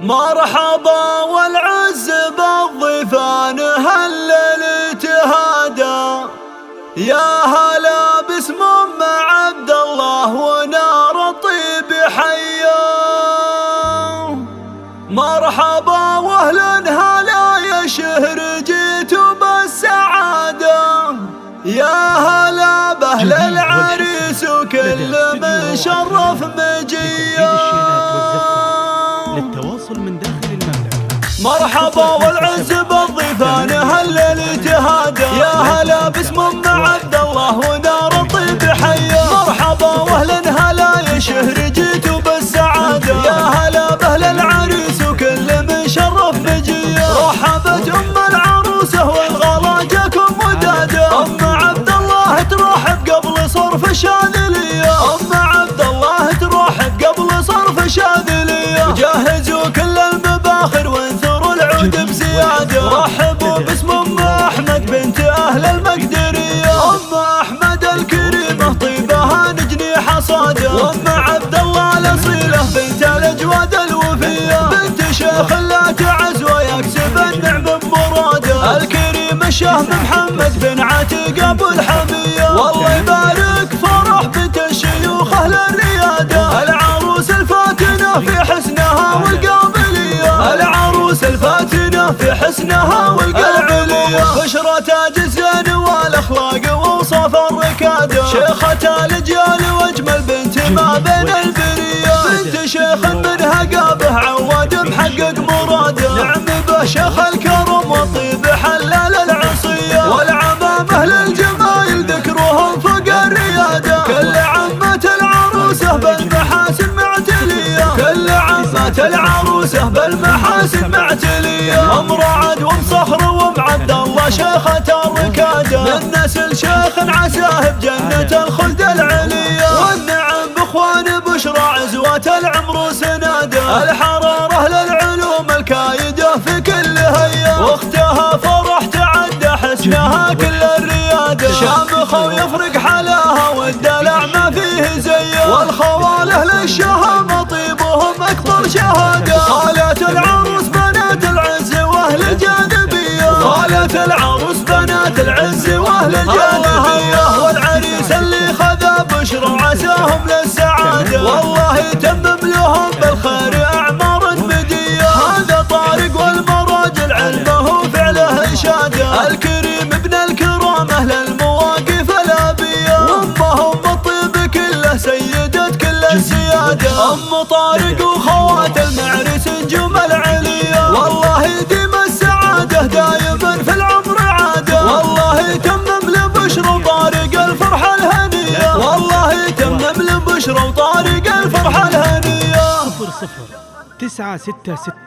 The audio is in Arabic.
مرحبا والعز بالضيفان هلل تهادى، يا هلا باسم ام عبد الله ونار الطيب حيا. مرحبا واهلا هلا يا شهر جيتوا بالسعادة، يا هلا باهل العريس وكل من شرف مجيا. للتواصل من داخل المملكة. مرحبا والعز بالضيفان هلل تهادى، يا هلا باسم ام عبد الله ونار الطيب حيا. مرحبا واهلا هلا يا شهر جيتوا بالسعادة، يا هلا باهل العريس وكل من شرف مجيا. رحبت ام العروسه والغلا جاكم وداده، ام عبد الله ترحب قبل صرف الشاذليه، ام عبد الله ترحب قبل صرف الشاذليه. جهزوا كل المباخر وانثروا العود بزياده، رحبوا باسم ام احمد بنت اهل المقدريه، ام احمد الكريمه طيبها نجني حصاده، وام عبد الله الاصيله بنت الاجواد الوفيه، بنت شيخ لا تعز ويكسب النعم بمراده، الكريم الشهم محمد بن عتيق ابو الحميه. والله يبارك فرح بنت الشيوخ اهل الرياده، العروس الفاتنه في حسنها والقابليه، العروس الفاتنه في حسنها والقابليه. بشرى تاج الزين والاخلاق واوصاف الركاده، شيخة الاجيال واجمل بنت ما بين البريه، بنت شيخ منها قابه عواد محقق مراده، نعم به شيخ الكرم والطيب حلال العصيه، والعمام اهل الجمايل ذكرهم فوق الرياده، كل عمة العروسه بالمحاسن معتليه، كل عمة العروسه بالمحاسن معتليه. ام رعد وام صخر وام عبد الله شيخة الركاده، من نسل شيخ عساه بجنة الخلد العليا، والنعم باخوان بشرى عزوة العمر سناده، الحرارة للعلوم الكايدة في كل هيا، واختها فرح تعدى حسنها كل الرياده، شامخة ويفرق حلاها والدلع ما فيه زيه، والخواله للشهامة طيبهم اكبر شهاده، خالات العروس بنات العز واهل الجاذبيه، خالات العروس بنات العز واهل الجاذبيه، والعريس اللي خذا بشرى عساهم للسعاده، والله يتمم لهم بالخير اعمار مديه. هذا طارق والمراجل علمه وفعله اشاده، الكريم ابن الكرام اهل المواقف الابيه، وامهم بالطيب كله سيده كل السياده، ام طارق وخوات المعرس نجوم العليا، والله يديم السعاده دايما في العمر عاده، والله يتمم لبشرى وطارق الفرحه الهنيه، والله يتمم لبشرى وطارق الفرحه الهنيه. 00 966